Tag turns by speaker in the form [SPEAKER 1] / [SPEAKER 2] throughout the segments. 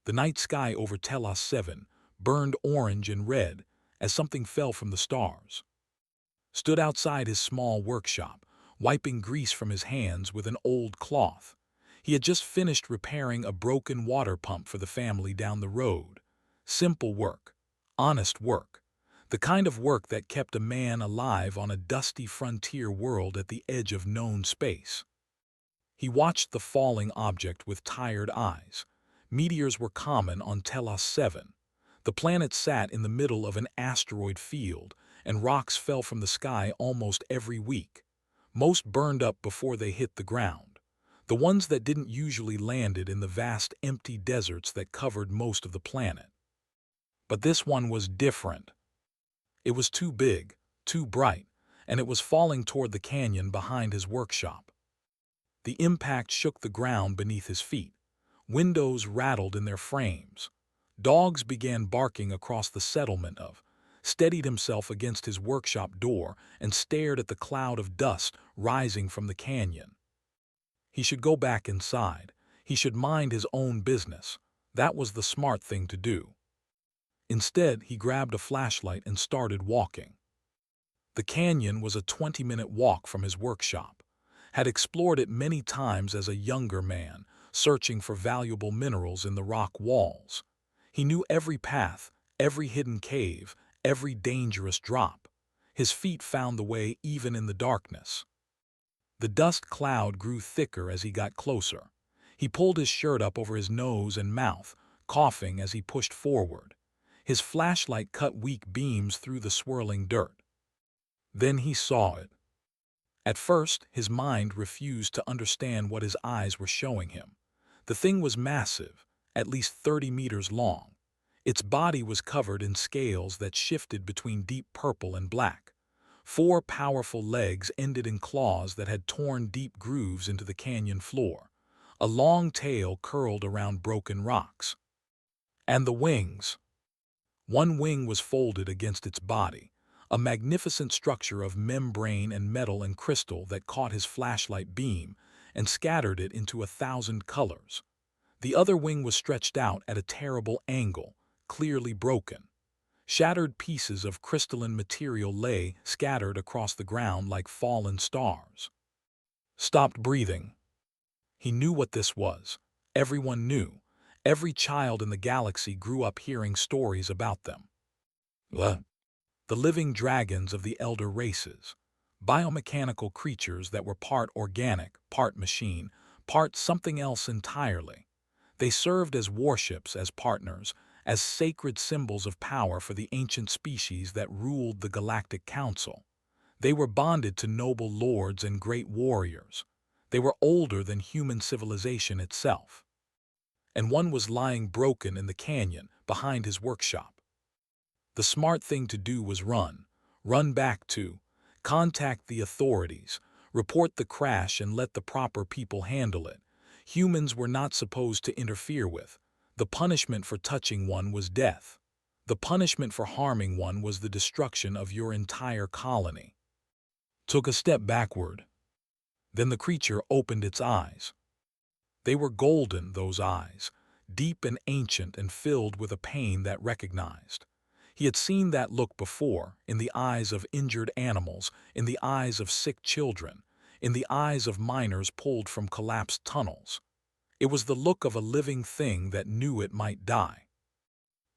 [SPEAKER 1] The night sky over Telos 7 burned orange and red as something fell from the stars. Stood outside his small workshop, wiping grease from his hands with an old cloth. He had just finished repairing a broken water pump for the family down the road. Simple work, honest work, the kind of work that kept a man alive on a dusty frontier world at the edge of known space. He watched the falling object with tired eyes. Meteors were common on Telos 7. The planet sat in the middle of an asteroid field, and rocks fell from the sky almost every week. Most burned up before they hit the ground. The ones that didn't usually landed in the vast empty deserts that covered most of the planet. But this one was different. It was too big, too bright, and it was falling toward the canyon behind his workshop. The impact shook the ground beneath his feet. Windows rattled in their frames. Dogs began barking across the settlement steadied himself against his workshop door and stared at the cloud of dust rising from the canyon. He should go back inside. He should mind his own business. That was the smart thing to do. Instead, he grabbed a flashlight and started walking. The canyon was a 20-minute walk from his workshop. Had explored it many times as a younger man, searching for valuable minerals in the rock walls. He knew every path, every hidden cave, every dangerous drop. His feet found the way even in the darkness. The dust cloud grew thicker as he got closer. He pulled his shirt up over his nose and mouth, coughing as he pushed forward. His flashlight cut weak beams through the swirling dirt. Then he saw it. At first, his mind refused to understand what his eyes were showing him. The thing was massive, at least 30 meters long. Its body was covered in scales that shifted between deep purple and black. 4 powerful legs ended in claws that had torn deep grooves into the canyon floor. A long tail curled around broken rocks. And the wings. One wing was folded against its body, a magnificent structure of membrane and metal and crystal that caught his flashlight beam and scattered it into 1,000 colors. The other wing was stretched out at a terrible angle, clearly broken. Shattered pieces of crystalline material lay scattered across the ground like fallen stars. Stopped breathing. He knew what this was. Everyone knew. Every child in the galaxy grew up hearing stories about them. The living dragons of the elder races. Biomechanical creatures that were part organic, part machine, part something else entirely. They served as warships, as partners, as sacred symbols of power for the ancient species that ruled the Galactic Council. They were bonded to noble lords and great warriors. They were older than human civilization itself. And one was lying broken in the canyon behind his workshop. The smart thing to do was run back to, contact the authorities, report the crash and let the proper people handle it. Humans were not supposed to interfere with. The punishment for touching one was death. The punishment for harming one was the destruction of your entire colony. Took a step backward. Then the creature opened its eyes. They were golden, those eyes, deep and ancient and filled with a pain that recognized. He had seen that look before, in the eyes of injured animals, in the eyes of sick children, in the eyes of miners pulled from collapsed tunnels. It was the look of a living thing that knew it might die.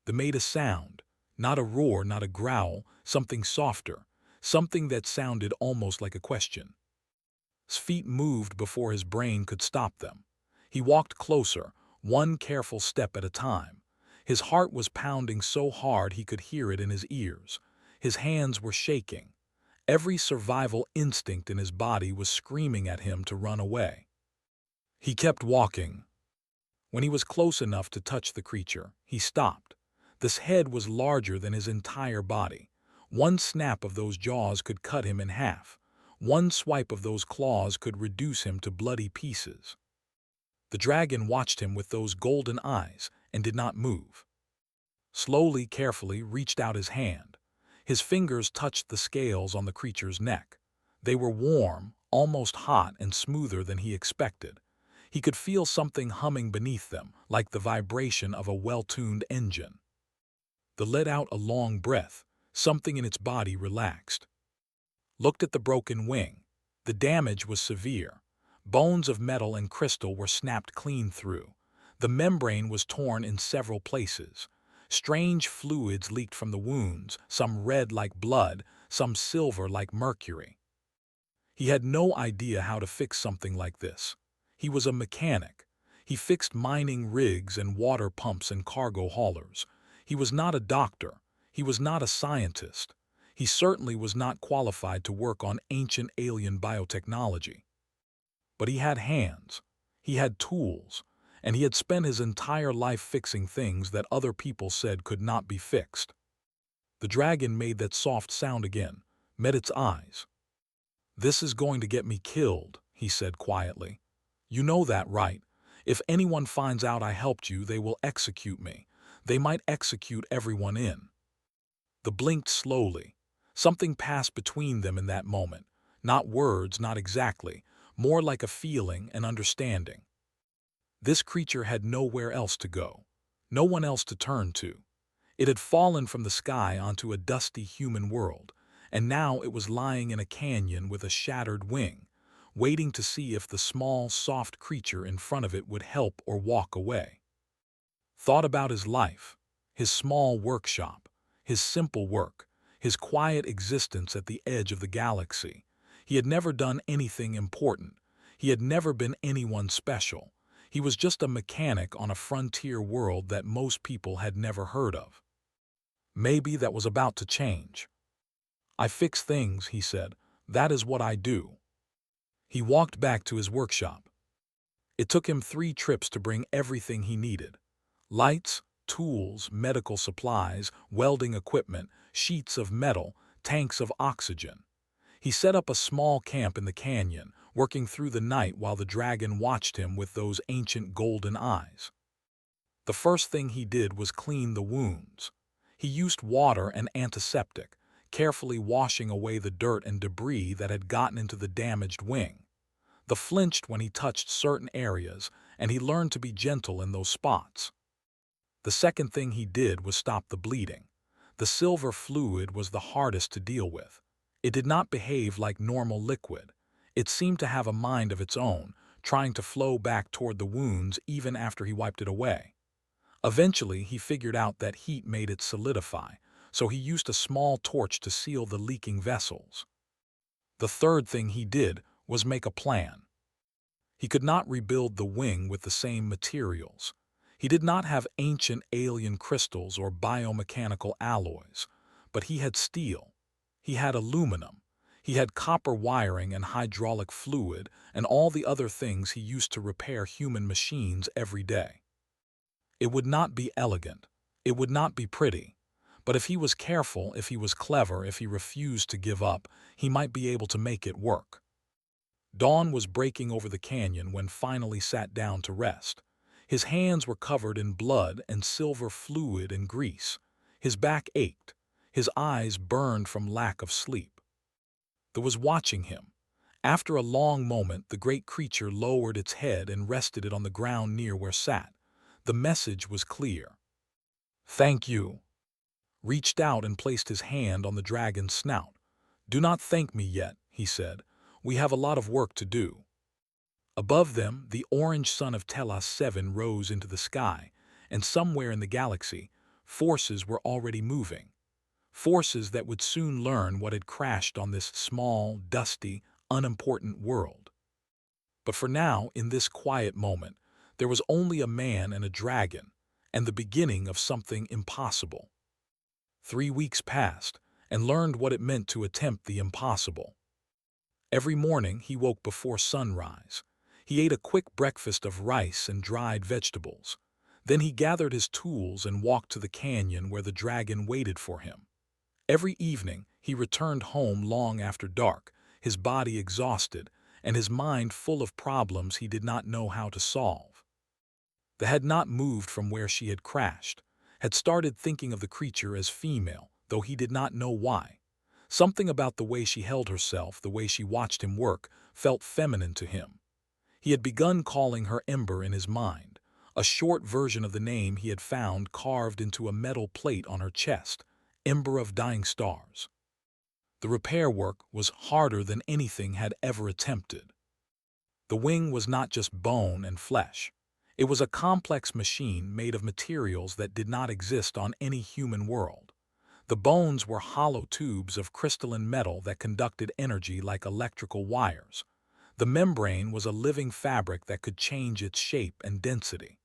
[SPEAKER 1] They made a sound, not a roar, not a growl, something softer, something that sounded almost like a question. His feet moved before his brain could stop them. He walked closer, one careful step at a time. His heart was pounding so hard he could hear it in his ears. His hands were shaking. Every survival instinct in his body was screaming at him to run away. He kept walking. When he was close enough to touch the creature, he stopped. This head was larger than his entire body. One snap of those jaws could cut him in half. One swipe of those claws could reduce him to bloody pieces. The dragon watched him with those golden eyes and did not move. Slowly, carefully, reached out his hand. His fingers touched the scales on the creature's neck. They were warm, almost hot, and smoother than he expected. He could feel something humming beneath them, like the vibration of a well-tuned engine. The let out a long breath, something in its body relaxed. Looked at the broken wing. The damage was severe. Bones of metal and crystal were snapped clean through. The membrane was torn in several places. Strange fluids leaked from the wounds, some red like blood, some silver like mercury. He had no idea how to fix something like this. He was a mechanic. He fixed mining rigs and water pumps and cargo haulers. He was not a doctor. He was not a scientist. He certainly was not qualified to work on ancient alien biotechnology. But he had hands. He had tools. And he had spent his entire life fixing things that other people said could not be fixed. The dragon made that soft sound again, met its eyes. "This is going to get me killed," he said quietly. "You know that, right? If anyone finds out I helped you, they will execute me. They might execute everyone in." The blinked slowly. Something passed between them in that moment. Not words, not exactly. More like a feeling, an understanding. This creature had nowhere else to go. No one else to turn to. It had fallen from the sky onto a dusty human world, and now it was lying in a canyon with a shattered wing, waiting to see if the small, soft creature in front of it would help or walk away. Thought about his life, his small workshop, his simple work, his quiet existence at the edge of the galaxy. He had never done anything important. He had never been anyone special. He was just a mechanic on a frontier world that most people had never heard of. Maybe that was about to change. "I fix things," he said. "That is what I do." He walked back to his workshop. It took him 3 trips to bring everything he needed. Lights, tools, medical supplies, welding equipment, sheets of metal, tanks of oxygen. He set up a small camp in the canyon, working through the night while the dragon watched him with those ancient golden eyes. The first thing he did was clean the wounds. He used water and antiseptic, carefully washing away the dirt and debris that had gotten into the damaged wing. The flinched when he touched certain areas, and he learned to be gentle in those spots. The second thing he did was stop the bleeding. The silver fluid was the hardest to deal with. It did not behave like normal liquid. It seemed to have a mind of its own, trying to flow back toward the wounds even after he wiped it away. Eventually, he figured out that heat made it solidify, so he used a small torch to seal the leaking vessels. The third thing he did was make a plan. He could not rebuild the wing with the same materials. He did not have ancient alien crystals or biomechanical alloys, but he had steel. He had aluminum. He had copper wiring and hydraulic fluid and all the other things he used to repair human machines every day. It would not be elegant. It would not be pretty. But if he was careful, if he was clever, if he refused to give up, he might be able to make it work. Dawn was breaking over the canyon when finally sat down to rest. His hands were covered in blood and silver fluid and grease. His back ached. His eyes burned from lack of sleep. There was watching him. After a long moment, the great creature lowered its head and rested it on the ground near where sat. The message was clear. "Thank you." Reached out and placed his hand on the dragon's snout. "Do not thank me yet," he said. "We have a lot of work to do." Above them, the orange sun of Telos 7 rose into the sky, and somewhere in the galaxy, forces were already moving. Forces that would soon learn what had crashed on this small, dusty, unimportant world. But for now, in this quiet moment, there was only a man and a dragon, and the beginning of something impossible. 3 weeks passed, and learned what it meant to attempt the impossible. Every morning he woke before sunrise. He ate a quick breakfast of rice and dried vegetables. Then he gathered his tools and walked to the canyon where the dragon waited for him. Every evening he returned home long after dark, his body exhausted, and his mind full of problems he did not know how to solve. The had not moved from where she had crashed, had started thinking of the creature as female, though he did not know why. Something about the way she held herself, the way she watched him work, felt feminine to him. He had begun calling her Ember in his mind, a short version of the name he had found carved into a metal plate on her chest, Ember of Dying Stars. The repair work was harder than anything had ever attempted. The wing was not just bone and flesh. It was a complex machine made of materials that did not exist on any human world. The bones were hollow tubes of crystalline metal that conducted energy like electrical wires. The membrane was a living fabric that could change its shape and density.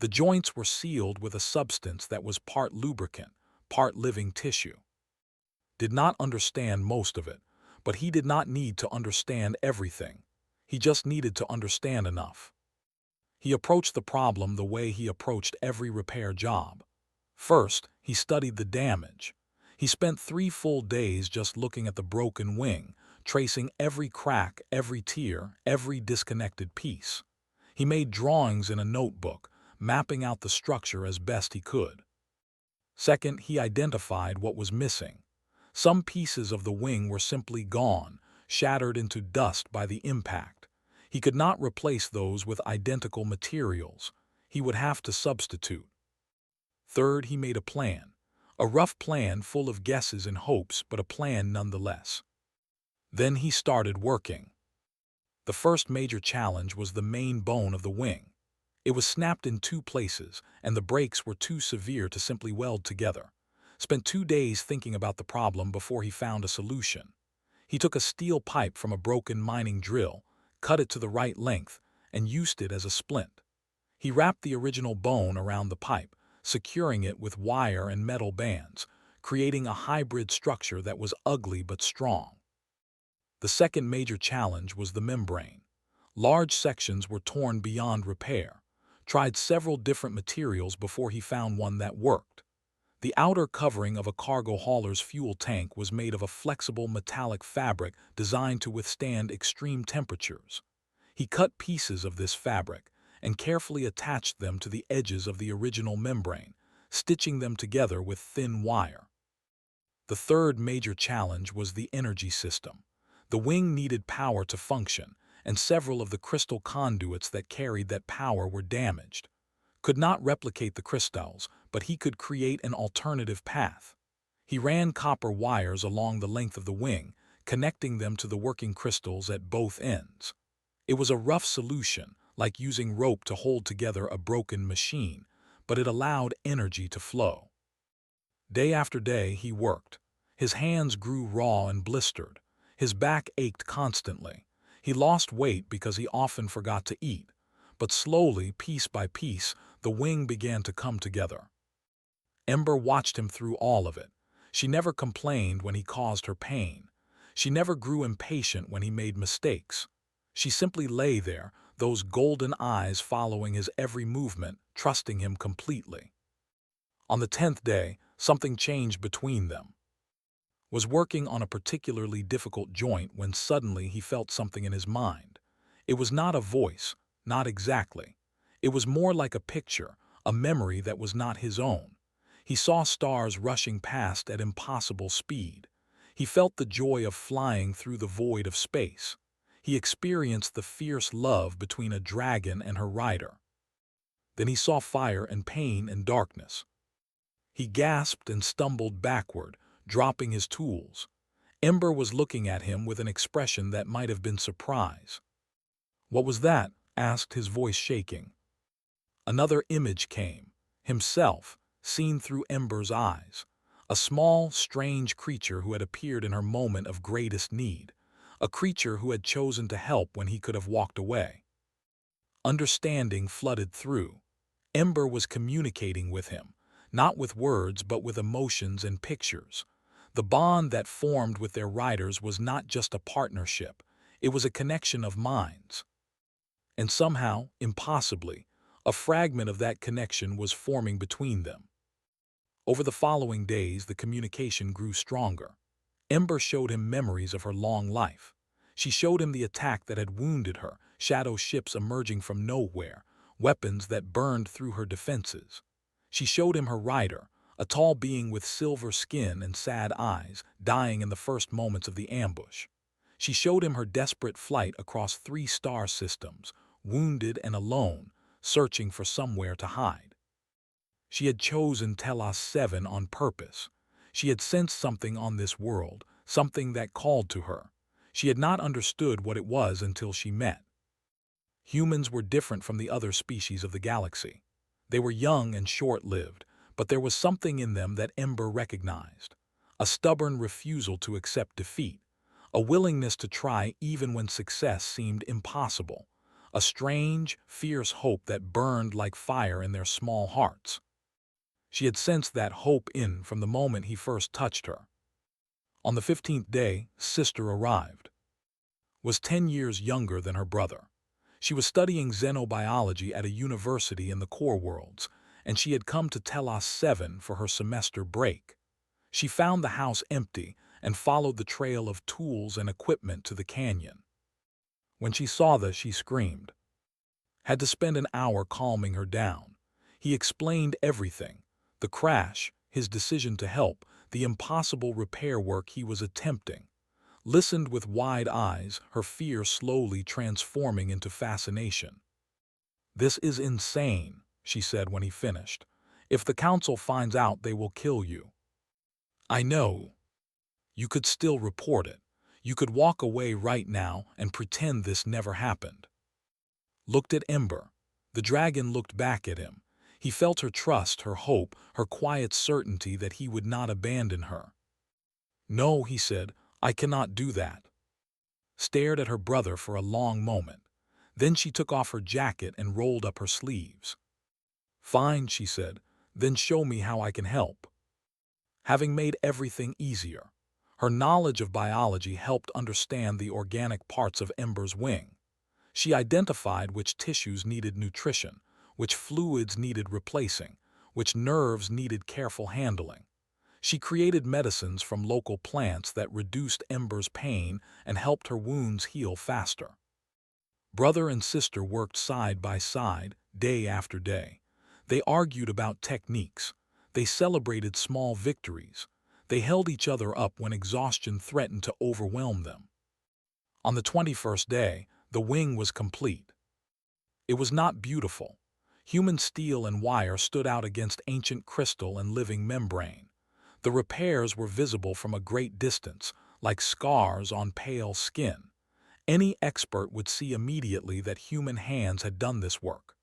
[SPEAKER 1] The joints were sealed with a substance that was part lubricant, part living tissue. Did not understand most of it, but he did not need to understand everything. He just needed to understand enough. He approached the problem the way he approached every repair job. First, he studied the damage. He spent 3 full days just looking at the broken wing, tracing every crack, every tear, every disconnected piece. He made drawings in a notebook, mapping out the structure as best he could. Second, he identified what was missing. Some pieces of the wing were simply gone, shattered into dust by the impact. He could not replace those with identical materials. He would have to substitute. Third, he made a plan. A rough plan full of guesses and hopes, but a plan nonetheless. Then he started working. The first major challenge was the main bone of the wing. It was snapped in 2 places, and the breaks were too severe to simply weld together. Spent 2 days thinking about the problem before he found a solution. He took a steel pipe from a broken mining drill, cut it to the right length, and used it as a splint. He wrapped the original bone around the pipe, securing it with wire and metal bands, creating a hybrid structure that was ugly but strong. The second major challenge was the membrane. Large sections were torn beyond repair. Tried several different materials before he found one that worked. The outer covering of a cargo hauler's fuel tank was made of a flexible metallic fabric designed to withstand extreme temperatures. He cut pieces of this fabric and carefully attached them to the edges of the original membrane, stitching them together with thin wire. The third major challenge was the energy system. The wing needed power to function, and several of the crystal conduits that carried that power were damaged. Could not replicate the crystals, but he could create an alternative path. He ran copper wires along the length of the wing, connecting them to the working crystals at both ends. It was a rough solution, like using rope to hold together a broken machine, but it allowed energy to flow. Day after day he worked. His hands grew raw and blistered. His back ached constantly. He lost weight because he often forgot to eat. But slowly, piece by piece, the wing began to come together. Ember watched him through all of it. She never complained when he caused her pain. She never grew impatient when he made mistakes. She simply lay there, those golden eyes following his every movement, trusting him completely. On the 10th day, something changed between them. Was working on a particularly difficult joint when suddenly he felt something in his mind. It was not a voice, not exactly. It was more like a picture, a memory that was not his own. He saw stars rushing past at impossible speed. He felt the joy of flying through the void of space. He experienced the fierce love between a dragon and her rider. Then he saw fire and pain and darkness. He gasped and stumbled backward, dropping his tools. Ember was looking at him with an expression that might have been surprise. "What was that?" asked his voice shaking. Another image came, himself, seen through Ember's eyes. A small, strange creature who had appeared in her moment of greatest need. A creature who had chosen to help when he could have walked away. Understanding flooded through. Ember was communicating with him, not with words but with emotions and pictures. The bond that formed with their riders was not just a partnership, it was a connection of minds. And somehow, impossibly, a fragment of that connection was forming between them. Over the following days, the communication grew stronger. Ember showed him memories of her long life. She showed him the attack that had wounded her, shadow ships emerging from nowhere, weapons that burned through her defenses. She showed him her rider, a tall being with silver skin and sad eyes, dying in the first moments of the ambush. She showed him her desperate flight across 3 star systems, wounded and alone, searching for somewhere to hide. She had chosen Telos 7 on purpose. She had sensed something on this world, something that called to her. She had not understood what it was until she met. Humans were different from the other species of the galaxy. They were young and short-lived, but there was something in them that Ember recognized. A stubborn refusal to accept defeat, a willingness to try even when success seemed impossible, a strange, fierce hope that burned like fire in their small hearts. She had sensed that hope from the moment he first touched her. On the 15th day, Sister arrived. Was 10 years younger than her brother. She was studying xenobiology at a university in the core worlds, and she had come to Telos 7 for her semester break. She found the house empty and followed the trail of tools and equipment to the canyon. When she saw this, she screamed. Had to spend an hour calming her down. He explained everything: the crash, his decision to help, the impossible repair work he was attempting. Listened with wide eyes, her fear slowly transforming into fascination. "This is insane," she said when he finished. "If the council finds out, they will kill you." "I know. You could still report it. You could walk away right now and pretend this never happened." Looked at Ember. The dragon looked back at him. He felt her trust, her hope, her quiet certainty that he would not abandon her. "No," he said, "I cannot do that." Stared at her brother for a long moment. Then she took off her jacket and rolled up her sleeves. "Fine," she said, "then show me how I can help." Having made everything easier, her knowledge of biology helped understand the organic parts of Ember's wing. She identified which tissues needed nutrition, which fluids needed replacing, which nerves needed careful handling. She created medicines from local plants that reduced Ember's pain and helped her wounds heal faster. Brother and sister worked side by side, day after day. They argued about techniques. They celebrated small victories. They held each other up when exhaustion threatened to overwhelm them. On the 21st day, the wing was complete. It was not beautiful. Human steel and wire stood out against ancient crystal and living membrane. The repairs were visible from a great distance, like scars on pale skin. Any expert would see immediately that human hands had done this work.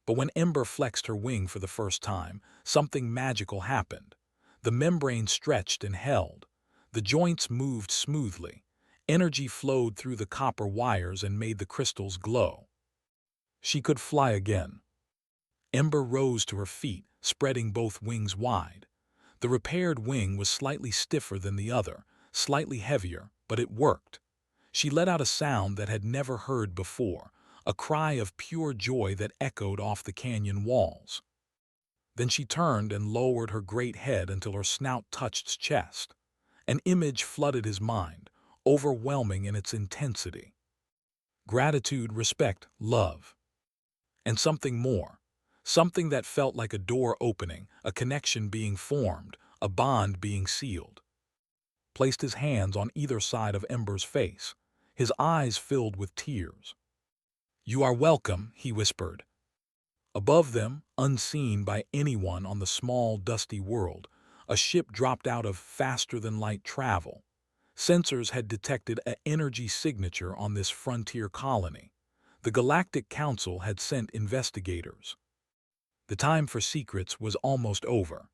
[SPEAKER 1] But when Ember flexed her wing for the first time, something magical happened. The membrane stretched and held. The joints moved smoothly. Energy flowed through the copper wires and made the crystals glow. She could fly again. Ember rose to her feet, spreading both wings wide. The repaired wing was slightly stiffer than the other, slightly heavier, but it worked. She let out a sound that had never heard before, a cry of pure joy that echoed off the canyon walls. Then she turned and lowered her great head until her snout touched his chest. An image flooded his mind, overwhelming in its intensity. Gratitude, respect, love. And something more. Something that felt like a door opening, a connection being formed, a bond being sealed. Placed his hands on either side of Ember's face. His eyes filled with tears. "You are welcome," he whispered. Above them, unseen by anyone on the small, dusty world, a ship dropped out of faster-than-light travel. Sensors had detected an energy signature on this frontier colony. The Galactic Council had sent investigators. The time for secrets was almost over.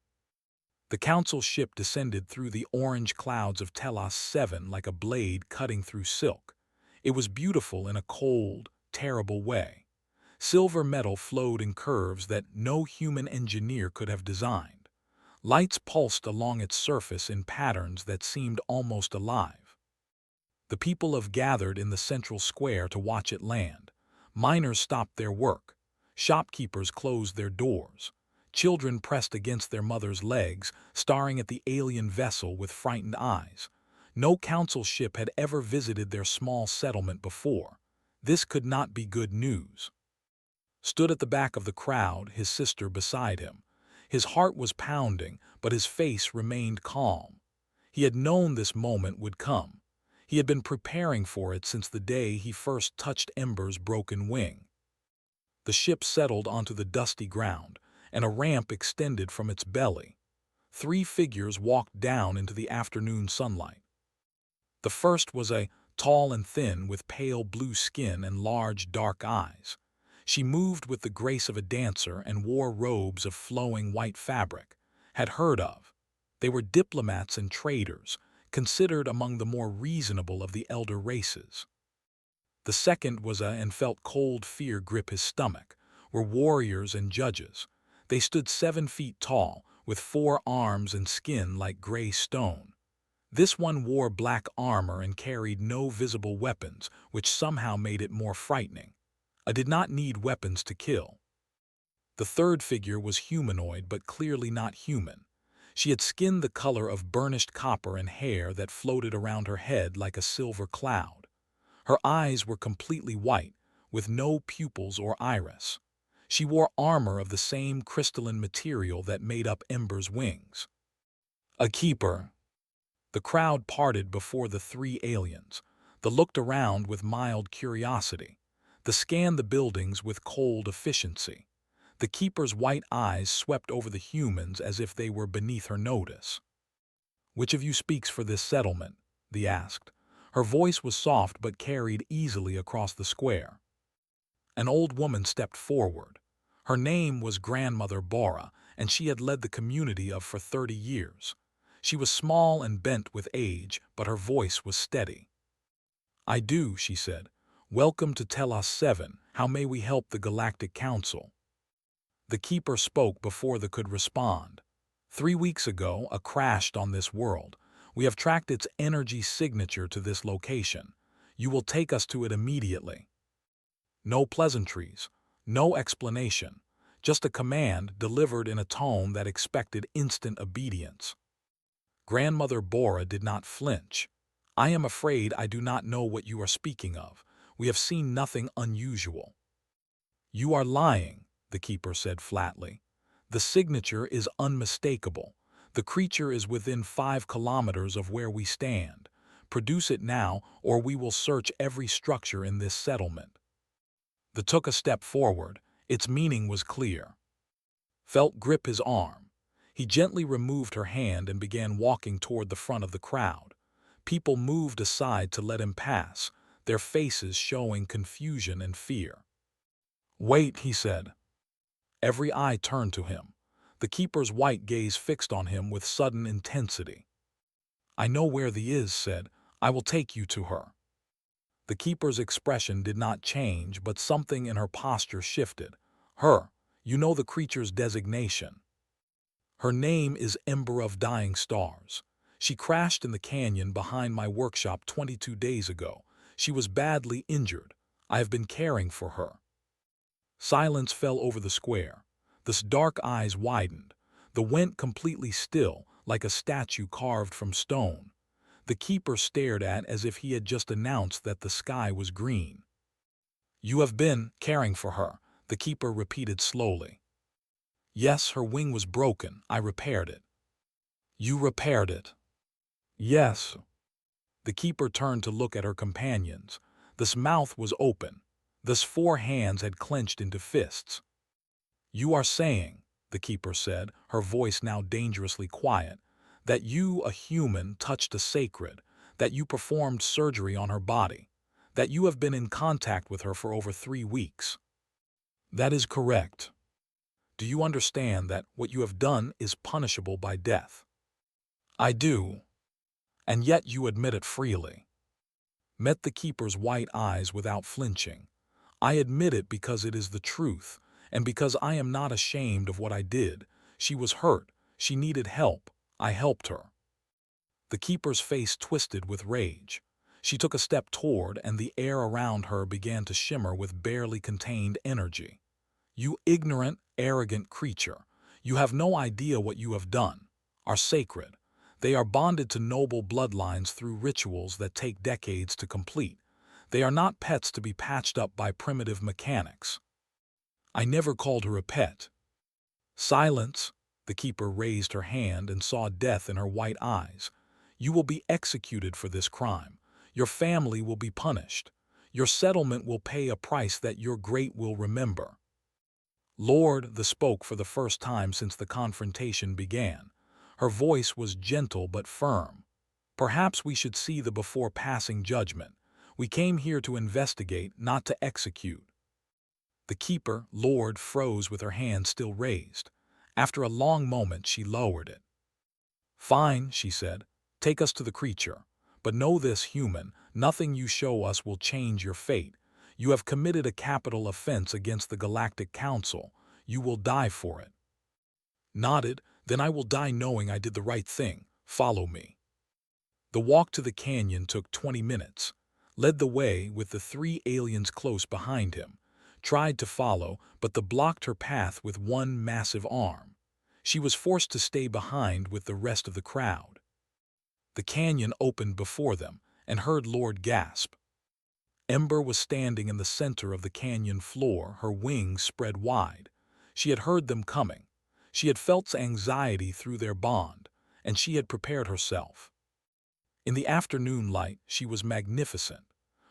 [SPEAKER 1] The Council ship descended through the orange clouds of Telos 7 like a blade cutting through silk. It was beautiful in a cold, terrible way. Silver metal flowed in curves that no human engineer could have designed. Lights pulsed along its surface in patterns that seemed almost alive. The people have gathered in the central square to watch it land. Miners stopped their work. Shopkeepers closed their doors. Children pressed against their mothers' legs, staring at the alien vessel with frightened eyes. No council ship had ever visited their small settlement before. This could not be good news. Stood at the back of the crowd, his sister beside him. His heart was pounding, but his face remained calm. He had known this moment would come. He had been preparing for it since the day he first touched Ember's broken wing. The ship settled onto the dusty ground, and a ramp extended from its belly. 3 figures walked down into the afternoon sunlight. The first was a tall and thin with pale blue skin and large dark eyes. She moved with the grace of a dancer and wore robes of flowing white fabric. Had heard of. They were diplomats and traders, considered among the more reasonable of the elder races. The second was and felt cold fear grip his stomach, were warriors and judges. They stood 7 feet tall, with 4 arms and skin like gray stone. This one wore black armor and carried no visible weapons, which somehow made it more frightening. I did not need weapons to kill. The third figure was humanoid but clearly not human. She had skin the color of burnished copper and hair that floated around her head like a silver cloud. Her eyes were completely white, with no pupils or iris. She wore armor of the same crystalline material that made up Ember's wings. A keeper. The crowd parted before the 3 aliens. They looked around with mild curiosity. They scanned the buildings with cold efficiency. The keeper's white eyes swept over the humans as if they were beneath her notice. "Which of you speaks for this settlement?" they asked. Her voice was soft but carried easily across the square. An old woman stepped forward. Her name was Grandmother Bora, and she had led the community for 30 years. She was small and bent with age, but her voice was steady. "I do," she said. "Welcome to Telos 7. How may we help the Galactic Council?" The keeper spoke before they could respond. 3 weeks ago, a crashed on this world. We have tracked its energy signature to this location. You will take us to it immediately. No pleasantries, no explanation, just a command delivered in a tone that expected instant obedience. Grandmother Bora did not flinch. "I am afraid I do not know what you are speaking of. We have seen nothing unusual." "You are lying," the keeper said flatly. "The signature is unmistakable. The creature is within 5 kilometers of where we stand. Produce it now, or we will search every structure in this settlement." They took a step forward. Its meaning was clear. Felt grip his arm. He gently removed her hand and began walking toward the front of the crowd. People moved aside to let him pass, their faces showing confusion and fear. "Wait," he said. Every eye turned to him. The keeper's white gaze fixed on him with sudden intensity. "I know where thee is," said. "I will take you to her." The keeper's expression did not change, but something in her posture shifted. "Her, you know the creature's designation." "Her name is Ember of Dying Stars. She crashed in the canyon behind my workshop 22 days ago. She was badly injured. I have been caring for her." Silence fell over the square. The dark eyes widened. They went completely still, like a statue carved from stone. The keeper stared as if he had just announced that the sky was green. "You have been caring for her," the keeper repeated slowly. "Yes, her wing was broken. I repaired it." "You repaired it?" "Yes." The keeper turned to look at her companions. This mouth was open. This 4 hands had clenched into fists. "You are saying," the keeper said, her voice now dangerously quiet, "that you, a human, touched a sacred, that you performed surgery on her body, that you have been in contact with her for over 3 weeks. "That is correct." "Do you understand that what you have done is punishable by death?" "I do." "And yet you admit it freely." Met the keeper's white eyes without flinching. "I admit it because it is the truth, and because I am not ashamed of what I did. She was hurt. She needed help. I helped her." The keeper's face twisted with rage. She took a step toward, and the air around her began to shimmer with barely contained energy. "You ignorant, arrogant creature. You have no idea what you have done. Are sacred. They are bonded to noble bloodlines through rituals that take decades to complete. They are not pets to be patched up by primitive mechanics." "I never called her a pet." "Silence." The keeper raised her hand and saw death in her white eyes. "You will be executed for this crime. Your family will be punished. Your settlement will pay a price that your great will remember. Lord, the spoke for the first time since the confrontation began. Her voice was gentle but firm. Perhaps we should see the before passing judgment. We came here to investigate, not to execute. The keeper, Lord, froze with her hand still raised. After a long moment, she lowered it. Fine, she said. Take us to the creature. But know this, human, nothing you show us will change your fate. You have committed a capital offense against the Galactic Council. You will die for it. Nodded, then I will die knowing I did the right thing. Follow me. The walk to the canyon took 20 minutes. Led the way with the 3 aliens close behind him. Tried to follow, but the blocked her path with one massive arm. She was forced to stay behind with the rest of the crowd. The canyon opened before them, and heard Lord gasp. Ember was standing in the center of the canyon floor, her wings spread wide. She had heard them coming. She had felt anxiety through their bond, and she had prepared herself. In the afternoon light, she was magnificent.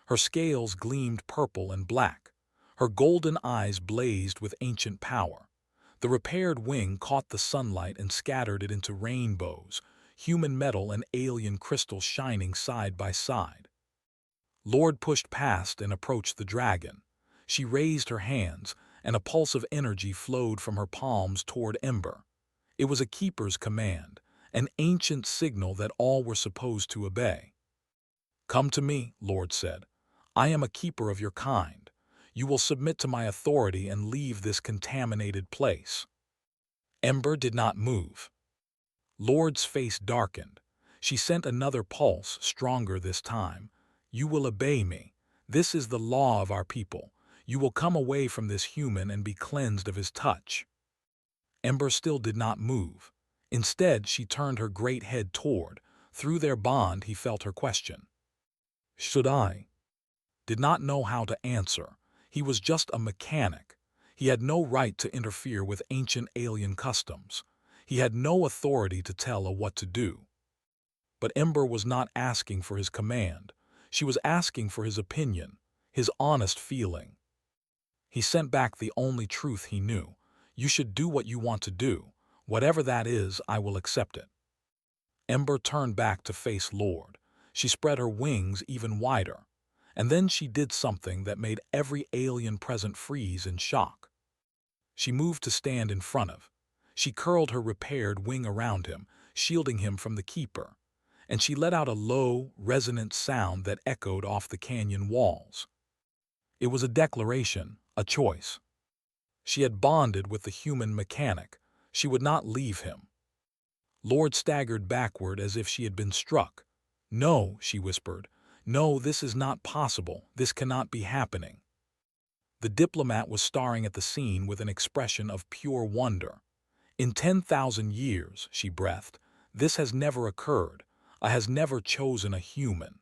[SPEAKER 1] Her scales gleamed purple and black. Her golden eyes blazed with ancient power. The repaired wing caught the sunlight and scattered it into rainbows, human metal and alien crystal shining side by side. Lord pushed past and approached the dragon. She raised her hands, and a pulse of energy flowed from her palms toward Ember. It was a keeper's command, an ancient signal that all were supposed to obey. Come to me, Lord said. I am a keeper of your kind. You will submit to my authority and leave this contaminated place. Ember did not move. Lord's face darkened. She sent another pulse, stronger this time. You will obey me. This is the law of our people. You will come away from this human and be cleansed of his touch. Ember still did not move. Instead, she turned her great head toward. Through their bond, he felt her question. Should I? Did not know how to answer. He was just a mechanic. He had no right to interfere with ancient alien customs. He had no authority to tell her what to do. But Ember was not asking for his command. She was asking for his opinion, his honest feeling. He sent back the only truth he knew. You should do what you want to do. Whatever that is, I will accept it. Ember turned back to face Lord. She spread her wings even wider. And then she did something that made every alien present freeze in shock. She moved to stand in front of. She curled her repaired wing around him, shielding him from the keeper. And she let out a low, resonant sound that echoed off the canyon walls. It was a declaration, a choice. She had bonded with the human mechanic. She would not leave him. Lord staggered backward as if she had been struck. No, she whispered. No, this is not possible. This cannot be happening. The diplomat was staring at the scene with an expression of pure wonder. In 10,000 years, she breathed, this has never occurred. I has never chosen a human.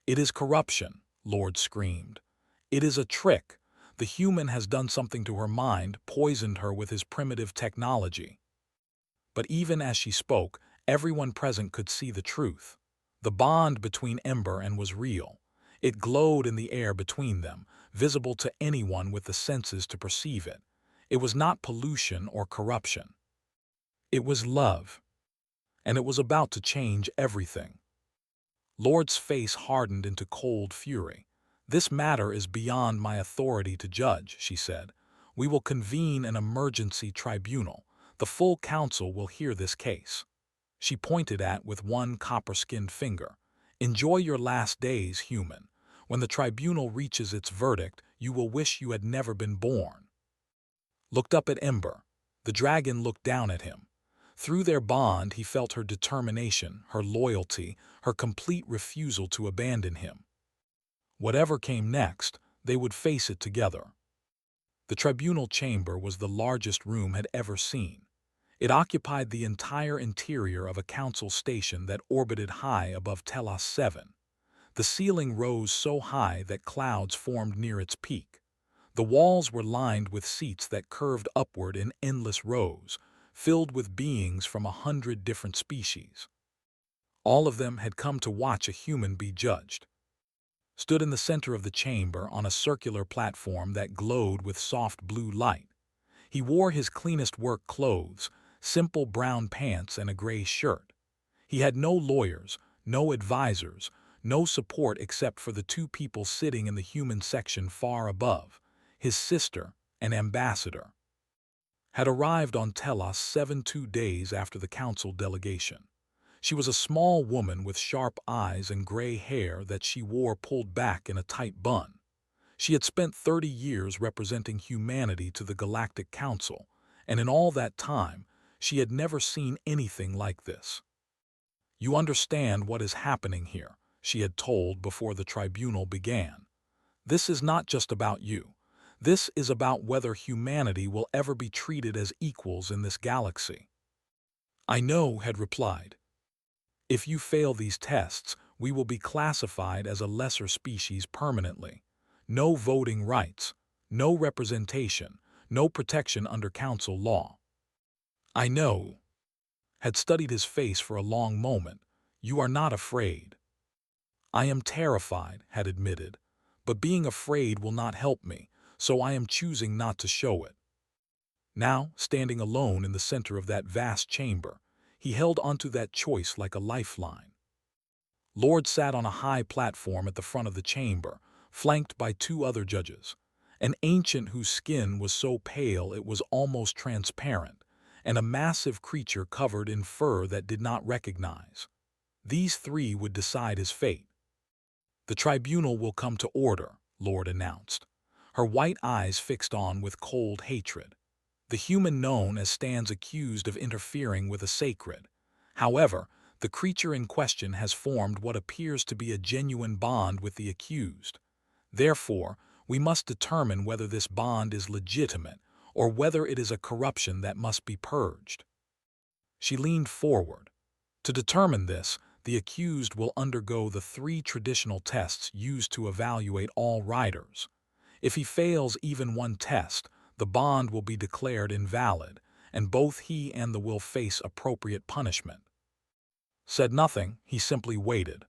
[SPEAKER 1] It is corruption, Lord screamed. It is a trick. The human has done something to her mind, poisoned her with his primitive technology. But even as she spoke, everyone present could see the truth. The bond between Ember and was real. It glowed in the air between them, visible to anyone with the senses to perceive it. It was not pollution or corruption. It was love. And it was about to change everything. Lord's face hardened into cold fury. This matter is beyond my authority to judge, she said. We will convene an emergency tribunal. The full council will hear this case. She pointed at with one copper-skinned finger. Enjoy your last days, human. When the tribunal reaches its verdict, you will wish you had never been born. Looked up at Ember. The dragon looked down at him. Through their bond, he felt her determination, her loyalty, her complete refusal to abandon him. Whatever came next, they would face it together. The tribunal chamber was the largest room had ever seen. It occupied the entire interior of a council station that orbited high above Telos 7. The ceiling rose so high that clouds formed near its peak. The walls were lined with seats that curved upward in endless rows, filled with beings from 100 different species. All of them had come to watch a human be judged. Stood in the center of the chamber on a circular platform that glowed with soft blue light. He wore his cleanest work clothes, simple brown pants and a gray shirt. He had no lawyers, no advisors, no support except for the two people sitting in the human section far above, his sister, an ambassador. Had arrived on Telos 2 days after the council delegation. She was a small woman with sharp eyes and gray hair that she wore pulled back in a tight bun. She had spent 30 years representing humanity to the Galactic Council, and in all that time, she had never seen anything like this. "You understand what is happening here," she had told before the tribunal began. "This is not just about you. This is about whether humanity will ever be treated as equals in this galaxy." "I know," had replied. "If you fail these tests, we will be classified as a lesser species permanently. No voting rights, no representation, no protection under council law." "I know," had studied his face for a long moment. "You are not afraid." "I am terrified," had admitted, "but being afraid will not help me, so I am choosing not to show it." Now, standing alone in the center of that vast chamber, he held onto that choice like a lifeline. Lord sat on a high platform at the front of the chamber, flanked by two other judges, an ancient whose skin was so pale it was almost transparent, and a massive creature covered in fur that did not recognize. These three would decide his fate. "The tribunal will come to order," Lord announced, her white eyes fixed on with cold hatred. "The human known as stands accused of interfering with a sacred. However, the creature in question has formed what appears to be a genuine bond with the accused. Therefore, we must determine whether this bond is legitimate or whether it is a corruption that must be purged." She leaned forward. "To determine this, the accused will undergo the 3 traditional tests used to evaluate all riders. If he fails even one test, the bond will be declared invalid, and both he and the will face appropriate punishment." Said nothing, he simply waited.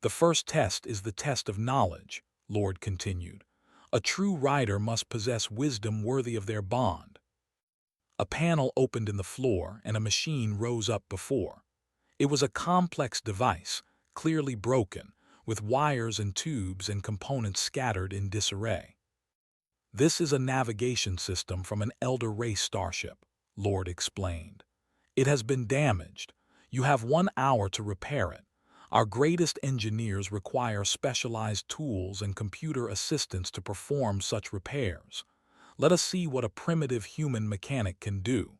[SPEAKER 1] "The first test is the test of knowledge," Lord continued. "A true rider must possess wisdom worthy of their bond." A panel opened in the floor and a machine rose up before. It was a complex device, clearly broken, with wires and tubes and components scattered in disarray. "This is a navigation system from an Elder Race starship," Lord explained. "It has been damaged. You have 1 hour to repair it. Our greatest engineers require specialized tools and computer assistance to perform such repairs. Let us see what a primitive human mechanic can do."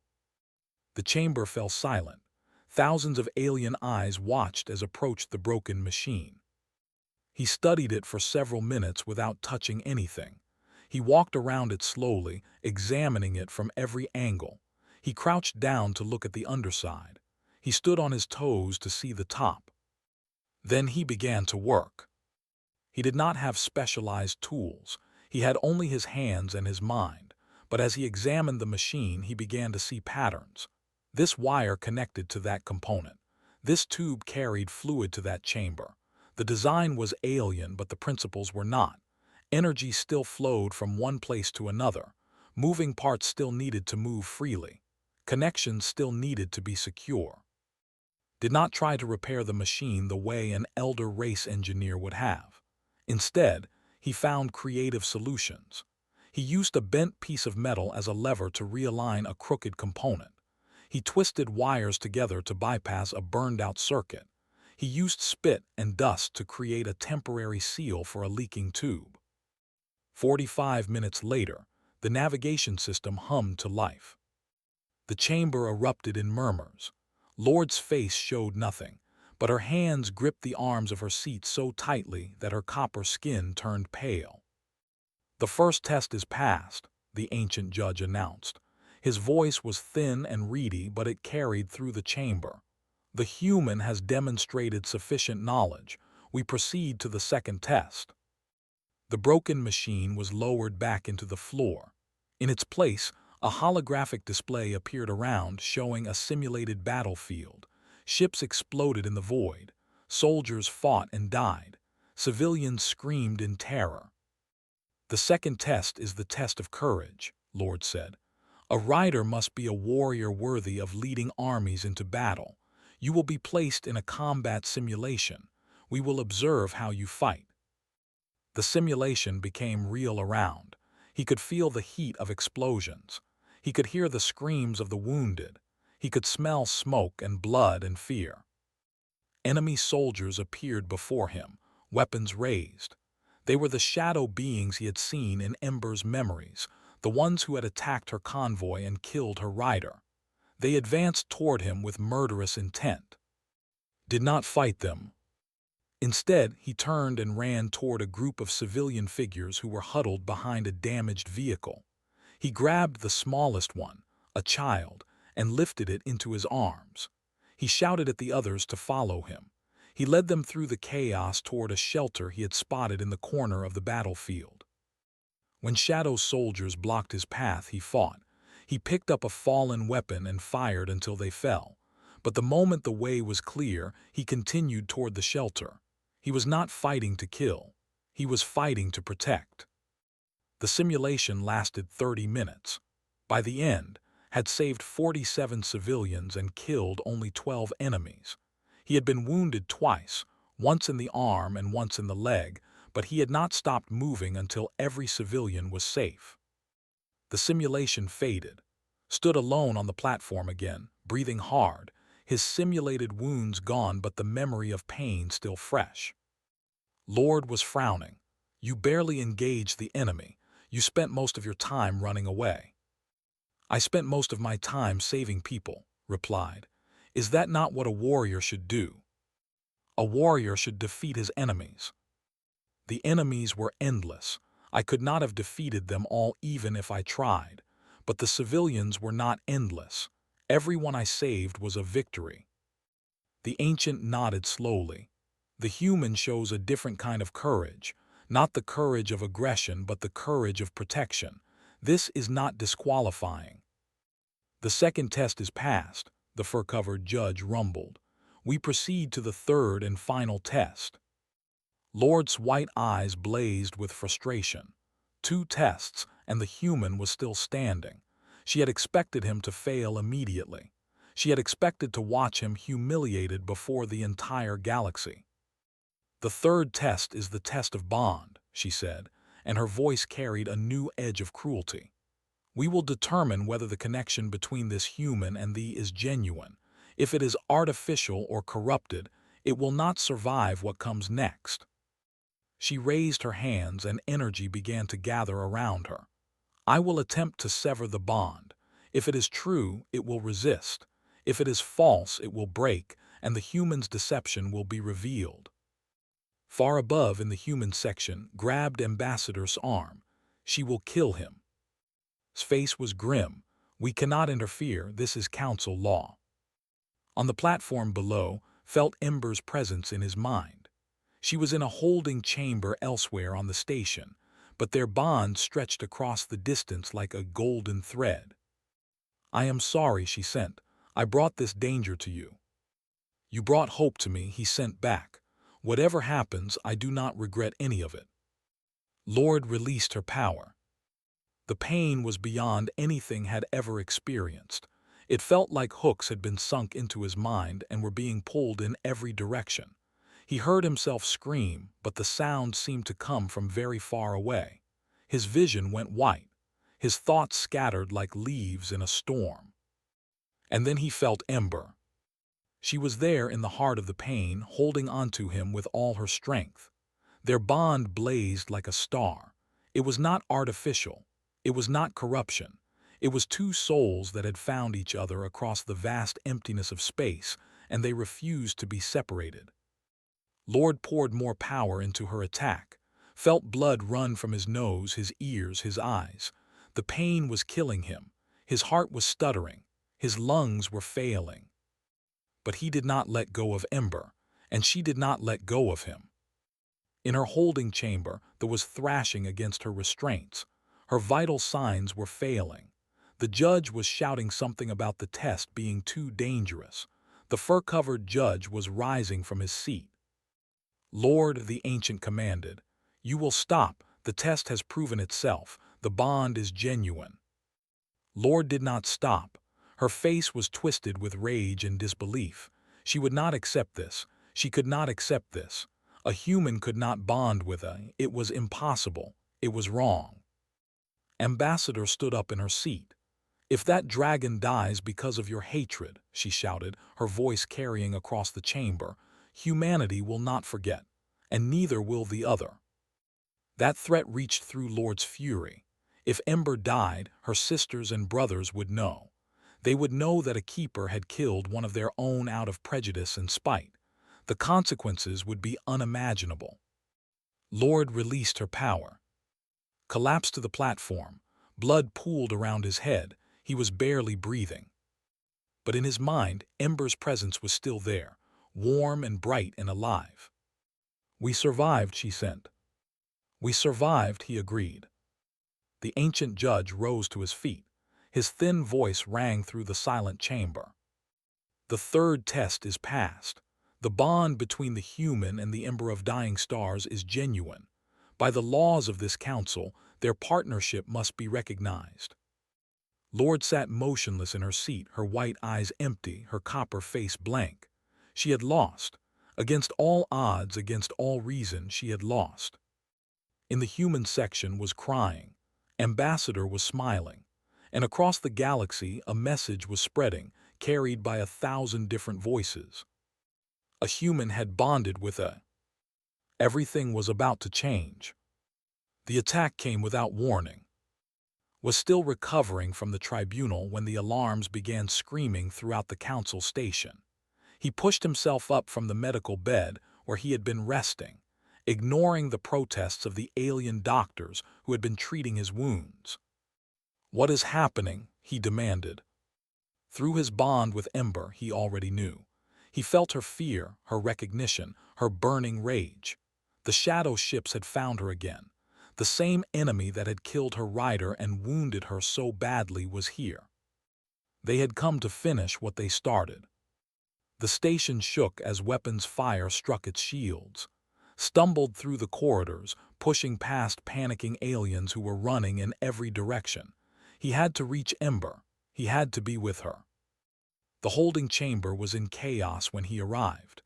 [SPEAKER 1] The chamber fell silent. Thousands of alien eyes watched as approached the broken machine. He studied it for several minutes without touching anything. He walked around it slowly, examining it from every angle. He crouched down to look at the underside. He stood on his toes to see the top. Then he began to work. He did not have specialized tools. He had only his hands and his mind. But as he examined the machine, he began to see patterns. This wire connected to that component. This tube carried fluid to that chamber. The design was alien, but the principles were not. Energy still flowed from one place to another. Moving parts still needed to move freely. Connections still needed to be secure. Did not try to repair the machine the way an elder race engineer would have. Instead, he found creative solutions. He used a bent piece of metal as a lever to realign a crooked component. He twisted wires together to bypass a burned-out circuit. He used spit and dust to create a temporary seal for a leaking tube. 45 minutes later, the navigation system hummed to life. The chamber erupted in murmurs. Lord's face showed nothing, but her hands gripped the arms of her seat so tightly that her copper skin turned pale. "The first test is passed," the ancient judge announced. His voice was thin and reedy, but it carried through the chamber. "The human has demonstrated sufficient knowledge. We proceed to the second test." The broken machine was lowered back into the floor. In its place, a holographic display appeared around, showing a simulated battlefield. Ships exploded in the void. Soldiers fought and died. Civilians screamed in terror. "The second test is the test of courage," Lord said. "A rider must be a warrior worthy of leading armies into battle. You will be placed in a combat simulation. We will observe how you fight." The simulation became real around. He could feel the heat of explosions. He could hear the screams of the wounded. He could smell smoke and blood and fear. Enemy soldiers appeared before him, weapons raised. They were the shadow beings he had seen in Ember's memories, the ones who had attacked her convoy and killed her rider. They advanced toward him with murderous intent. Did not fight them. Instead, he turned and ran toward a group of civilian figures who were huddled behind a damaged vehicle. He grabbed the smallest one, a child, and lifted it into his arms. He shouted at the others to follow him. He led them through the chaos toward a shelter he had spotted in the corner of the battlefield. When shadow soldiers blocked his path, he fought. He picked up a fallen weapon and fired until they fell. But the moment the way was clear, he continued toward the shelter. He was not fighting to kill. He was fighting to protect. The simulation lasted 30 minutes. By the end, had saved 47 civilians and killed only 12 enemies. He had been wounded twice, once in the arm and once in the leg, but he had not stopped moving until every civilian was safe. The simulation faded, stood alone on the platform again, breathing hard, his simulated wounds gone but the memory of pain still fresh. Lord was frowning. "You barely engaged the enemy. You spent most of your time running away." "I spent most of my time saving people," replied. "Is that not what a warrior should do? A warrior should defeat his enemies." The enemies were endless. I could not have defeated them all even if I tried. But the civilians were not endless. Everyone I saved was a victory. The ancient nodded slowly. "The human shows a different kind of courage, not the courage of aggression but the courage of protection. This is not disqualifying." "The second test is passed," the fur-covered judge rumbled. "We proceed to the third and final test." Lord's white eyes blazed with frustration. 2 tests, and the human was still standing. She had expected him to fail immediately. She had expected to watch him humiliated before the entire galaxy. "The third test is the test of bond," she said, and her voice carried a new edge of cruelty. "We will determine whether the connection between this human and thee is genuine. If it is artificial or corrupted, it will not survive what comes next." She raised her hands and energy began to gather around her. "I will attempt to sever the bond. If it is true, it will resist. If it is false, it will break, and the human's deception will be revealed." Far above in the human section grabbed Ambassador's arm. "She will kill him." His face was grim. "We cannot interfere, this is council law." On the platform below, felt Ember's presence in his mind. She was in a holding chamber elsewhere on the station, but their bond stretched across the distance like a golden thread. "I am sorry," she sent. "I brought this danger to you." "You brought hope to me," he sent back. "Whatever happens, I do not regret any of it." Lord released her power. The pain was beyond anything had ever experienced. It felt like hooks had been sunk into his mind and were being pulled in every direction. He heard himself scream, but the sound seemed to come from very far away. His vision went white. His thoughts scattered like leaves in a storm. And then he felt Ember. She was there in the heart of the pain, holding onto him with all her strength. Their bond blazed like a star. It was not artificial. It was not corruption. It was 2 souls that had found each other across the vast emptiness of space, and they refused to be separated. Lord poured more power into her attack, felt blood run from his nose, his ears, his eyes. The pain was killing him. His heart was stuttering. His lungs were failing. But he did not let go of Ember, and she did not let go of him. In her holding chamber, there was thrashing against her restraints. Her vital signs were failing. The judge was shouting something about the test being too dangerous. The fur-covered judge was rising from his seat. "Lord," the ancient commanded, "you will stop. The test has proven itself. The bond is genuine." Lord did not stop. Her face was twisted with rage and disbelief. She would not accept this. She could not accept this. A human could not bond with her. It was impossible. It was wrong. Ambassador stood up in her seat. "If that dragon dies because of your hatred," she shouted, her voice carrying across the chamber, "humanity will not forget, and neither will the other." That threat reached through Lord's fury. If Ember died, her sisters and brothers would know. They would know that a keeper had killed one of their own out of prejudice and spite. The consequences would be unimaginable. Lord released her power. Collapsed to the platform. Blood pooled around his head. He was barely breathing. But in his mind, Ember's presence was still there, warm and bright and alive. "We survived," she said. "We survived," he agreed. The ancient judge rose to his feet. His thin voice rang through the silent chamber. "The third test is passed. The bond between the human and the Ember of Dying Stars is genuine. By the laws of this council, their partnership must be recognized." Lord sat motionless in her seat, her white eyes empty, her copper face blank. She had lost. Against all odds, against all reason, she had lost. In the human section was crying. Ambassador was smiling. And across the galaxy, a message was spreading, carried by 1,000 different voices. A human had bonded with a. Everything was about to change. The attack came without warning. Was still recovering from the tribunal when the alarms began screaming throughout the council station. He pushed himself up from the medical bed where he had been resting, ignoring the protests of the alien doctors who had been treating his wounds. "What is happening?" he demanded. Through his bond with Ember, he already knew. He felt her fear, her recognition, her burning rage. The shadow ships had found her again. The same enemy that had killed her rider and wounded her so badly was here. They had come to finish what they started. The station shook as weapons fire struck its shields, stumbled through the corridors, pushing past panicking aliens who were running in every direction. He had to reach Ember. He had to be with her. The holding chamber was in chaos when he arrived.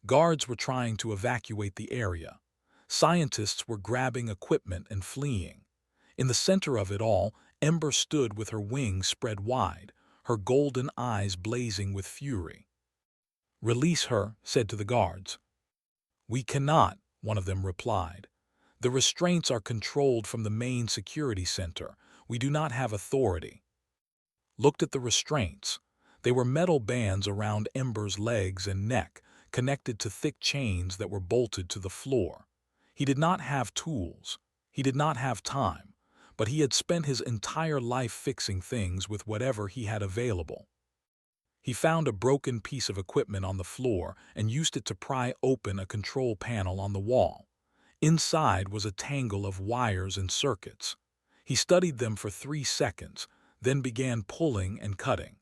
[SPEAKER 1] Guards were trying to evacuate the area. Scientists were grabbing equipment and fleeing. In the center of it all, Ember stood with her wings spread wide, her golden eyes blazing with fury. "Release her," said to the guards. "We cannot," one of them replied. "The restraints are controlled from the main security center. We do not have authority." Looked at the restraints. They were metal bands around Ember's legs and neck, connected to thick chains that were bolted to the floor. He did not have tools. He did not have time, but he had spent his entire life fixing things with whatever he had available. He found a broken piece of equipment on the floor and used it to pry open a control panel on the wall. Inside was a tangle of wires and circuits. He studied them for 3 seconds, then began pulling and cutting.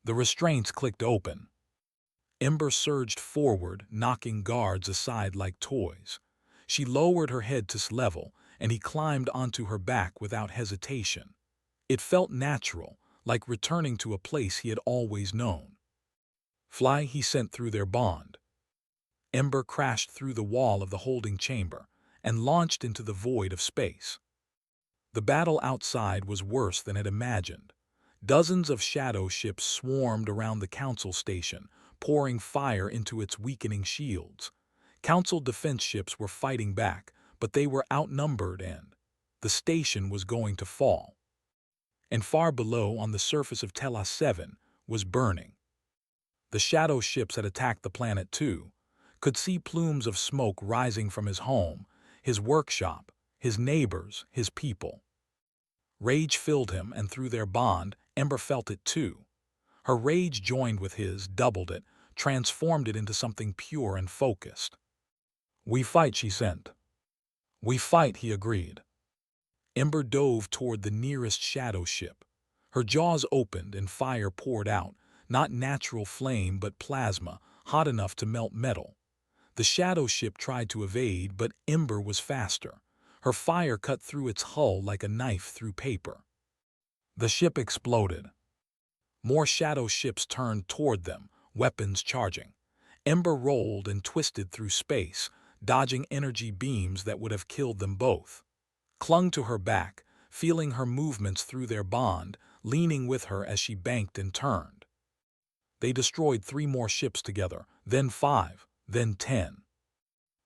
[SPEAKER 1] The restraints clicked open. Ember surged forward, knocking guards aside like toys. She lowered her head to level, and he climbed onto her back without hesitation. It felt natural, like returning to a place he had always known. "Fly," he sent through their bond. Ember crashed through the wall of the holding chamber and launched into the void of space. The battle outside was worse than had imagined. Dozens of shadow ships swarmed around the council station, pouring fire into its weakening shields. Council defense ships were fighting back, but they were outnumbered and the station was going to fall. And far below, on the surface of Telos 7, was burning. The shadow ships had attacked the planet too. Could see plumes of smoke rising from his home, his workshop, his neighbors, his people. Rage filled him, and through their bond, Ember felt it too. Her rage joined with his, doubled it, transformed it into something pure and focused. "We fight," she said. "We fight," he agreed. Ember dove toward the nearest shadow ship. Her jaws opened and fire poured out, not natural flame but plasma, hot enough to melt metal. The shadow ship tried to evade, but Ember was faster. Her fire cut through its hull like a knife through paper. The ship exploded. More shadow ships turned toward them, weapons charging. Ember rolled and twisted through space, dodging energy beams that would have killed them both. Clung to her back, feeling her movements through their bond, leaning with her as she banked and turned. They destroyed 3 more ships together, then 5, then 10.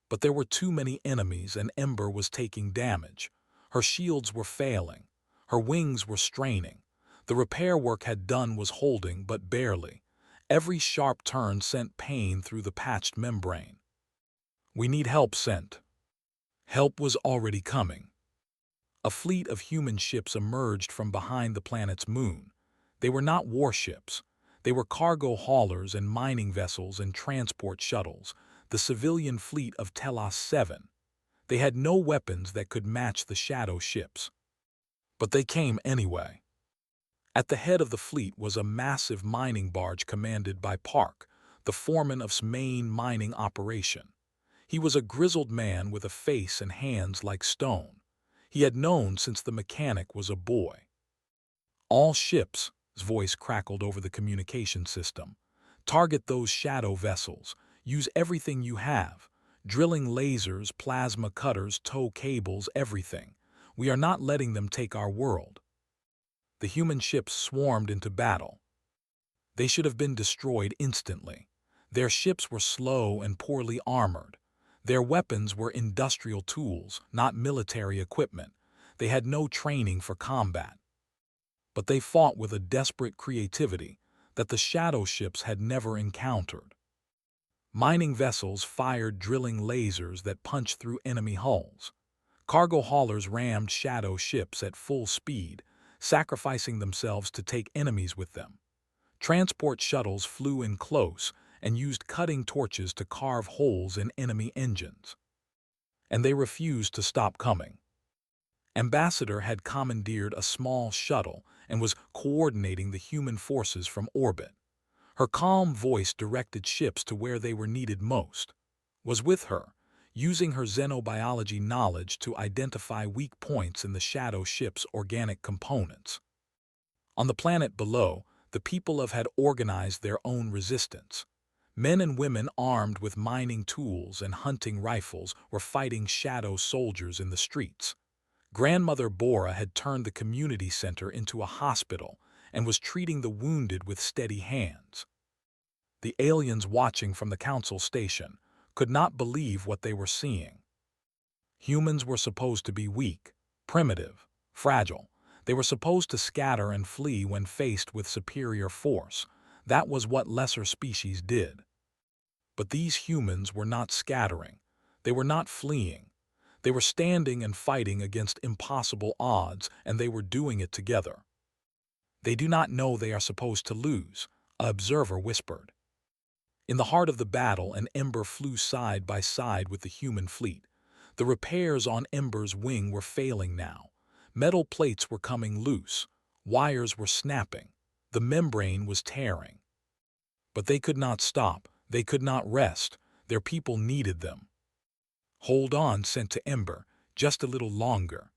[SPEAKER 1] But there were too many enemies and Ember was taking damage. Her shields were failing. Her wings were straining. The repair work had done was holding, but barely. Every sharp turn sent pain through the patched membrane. "We need help," sent. Help was already coming. A fleet of human ships emerged from behind the planet's moon. They were not warships. They were cargo haulers and mining vessels and transport shuttles, the civilian fleet of Telos 7. They had no weapons that could match the shadow ships. But they came anyway. At the head of the fleet was a massive mining barge commanded by Park, the foreman of its main mining operation. He was a grizzled man with a face and hands like stone. He had known since the mechanic was a boy. "All ships," his voice crackled over the communication system. "Target those shadow vessels. Use everything you have. Drilling lasers, plasma cutters, tow cables, everything. We are not letting them take our world." The human ships swarmed into battle. They should have been destroyed instantly. Their ships were slow and poorly armored. Their weapons were industrial tools, not military equipment. They had no training for combat. But they fought with a desperate creativity that the shadow ships had never encountered. Mining vessels fired drilling lasers that punched through enemy hulls. Cargo haulers rammed shadow ships at full speed, sacrificing themselves to take enemies with them. Transport shuttles flew in close and used cutting torches to carve holes in enemy engines. And they refused to stop coming. Ambassador had commandeered a small shuttle and was coordinating the human forces from orbit. Her calm voice directed ships to where they were needed most. Was with her, using her xenobiology knowledge to identify weak points in the shadow ship's organic components. On the planet below, the people had organized their own resistance. Men and women armed with mining tools and hunting rifles were fighting shadow soldiers in the streets. Grandmother Bora had turned the community center into a hospital and was treating the wounded with steady hands. The aliens watching from the council station could not believe what they were seeing. Humans were supposed to be weak, primitive, fragile. They were supposed to scatter and flee when faced with superior force. That was what lesser species did. But these humans were not scattering. They were not fleeing. They were standing and fighting against impossible odds, and they were doing it together. "They do not know they are supposed to lose," an observer whispered. In the heart of the battle, an Ember flew side by side with the human fleet. The repairs on Ember's wing were failing now. Metal plates were coming loose. Wires were snapping. The membrane was tearing. But they could not stop. They could not rest. Their people needed them. "Hold on," sent to Ember, "just a little longer."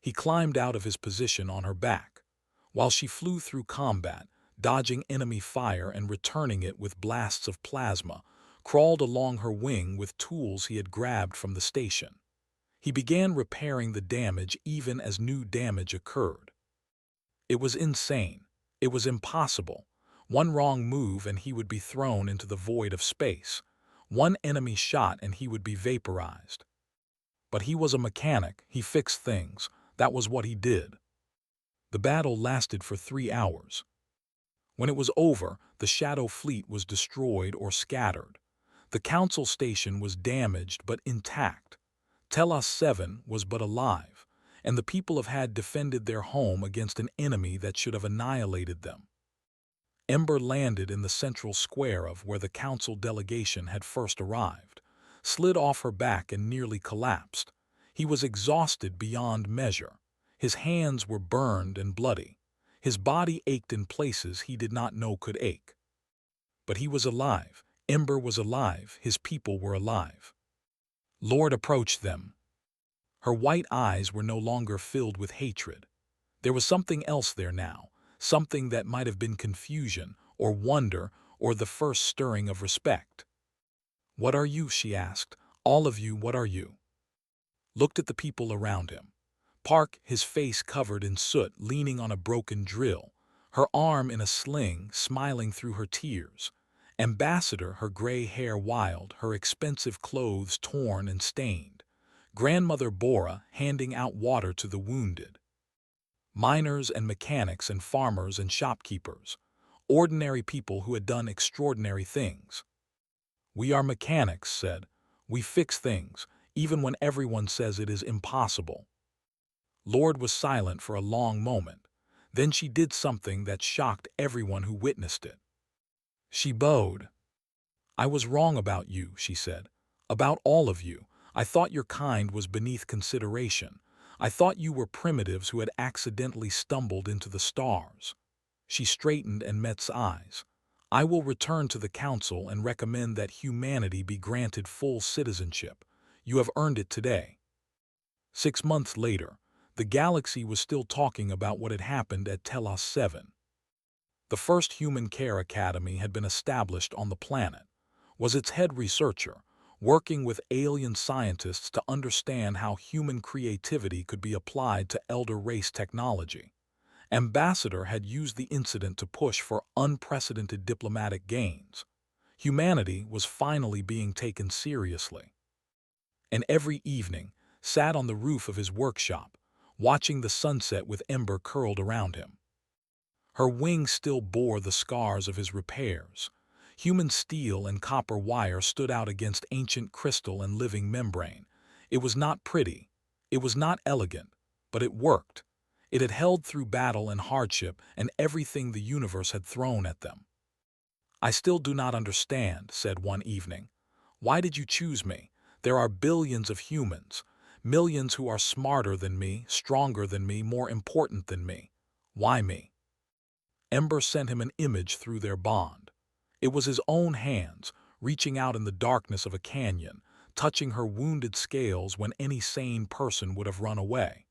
[SPEAKER 1] He climbed out of his position on her back. While she flew through combat, dodging enemy fire and returning it with blasts of plasma, crawled along her wing with tools he had grabbed from the station. He began repairing the damage even as new damage occurred. It was insane. It was impossible. One wrong move and he would be thrown into the void of space. One enemy shot and he would be vaporized. But he was a mechanic. He fixed things. That was what he did. The battle lasted for 3 hours. When it was over, the Shadow Fleet was destroyed or scattered. The Council Station was damaged but intact. Telos 7 was but alive, and the people had defended their home against an enemy that should have annihilated them. Ember landed in the central square of where the Council delegation had first arrived, slid off her back and nearly collapsed. He was exhausted beyond measure. His hands were burned and bloody. His body ached in places he did not know could ache. But he was alive. Ember was alive. His people were alive. Lord approached them. Her white eyes were no longer filled with hatred. There was something else there now, something that might have been confusion or wonder or the first stirring of respect. "What are you?" she asked. "All of you, what are you?" Looked at the people around him. Park, his face covered in soot, leaning on a broken drill, her arm in a sling, smiling through her tears. Ambassador, her gray hair wild, her expensive clothes torn and stained. Grandmother Bora, handing out water to the wounded. Miners and mechanics and farmers and shopkeepers. Ordinary people who had done extraordinary things. "We are mechanics," said. "We fix things, even when everyone says it is impossible." Lord was silent for a long moment. Then she did something that shocked everyone who witnessed it. She bowed. "I was wrong about you," she said. "About all of you. I thought your kind was beneath consideration. I thought you were primitives who had accidentally stumbled into the stars." She straightened and met's eyes. "I will return to the council and recommend that humanity be granted full citizenship. You have earned it today." 6 months later, the galaxy was still talking about what had happened at Telos 7. The first Human Care Academy had been established on the planet. Was its head researcher, working with alien scientists to understand how human creativity could be applied to elder race technology. Ambassador had used the incident to push for unprecedented diplomatic gains. Humanity was finally being taken seriously. And every evening, sat on the roof of his workshop, watching the sunset with Ember curled around him. Her wings still bore the scars of his repairs. Human steel and copper wire stood out against ancient crystal and living membrane. It was not pretty, it was not elegant, but it worked. It had held through battle and hardship and everything the universe had thrown at them. "I still do not understand," said one evening. "Why did you choose me? There are billions of humans, millions who are smarter than me, stronger than me, more important than me. Why me?" Ember sent him an image through their bond. It was his own hands, reaching out in the darkness of a canyon, touching her wounded scales when any sane person would have run away.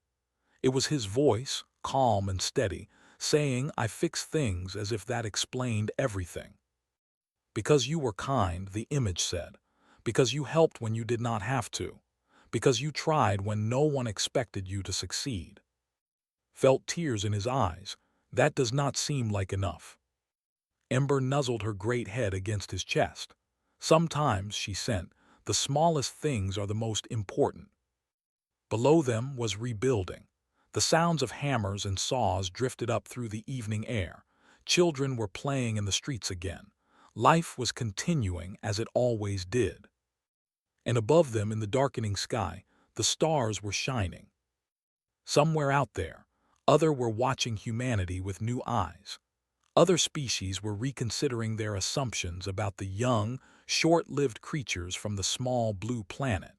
[SPEAKER 1] It was his voice, calm and steady, saying, "I fix things," as if that explained everything. "Because you were kind," the image said. "Because you helped when you did not have to. Because you tried when no one expected you to succeed." Felt tears in his eyes. That does not seem like enough. Ember nuzzled her great head against his chest. "Sometimes," she sent, "the smallest things are the most important." Below them was rebuilding. The sounds of hammers and saws drifted up through the evening air. Children were playing in the streets again. Life was continuing as it always did. And above them in the darkening sky, the stars were shining. Somewhere out there, others were watching humanity with new eyes. Other species were reconsidering their assumptions about the young, short-lived creatures from the small blue planet.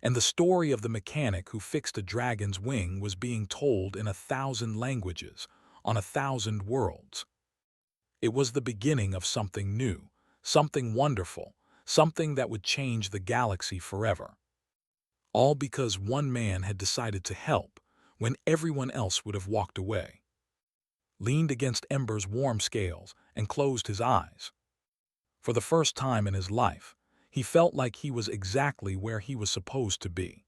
[SPEAKER 1] And the story of the mechanic who fixed a dragon's wing was being told in 1,000 languages, on 1,000 worlds. It was the beginning of something new, something wonderful, something that would change the galaxy forever. All because one man had decided to help when everyone else would have walked away. Leaned against Ember's warm scales and closed his eyes. For the first time in his life, he felt like he was exactly where he was supposed to be.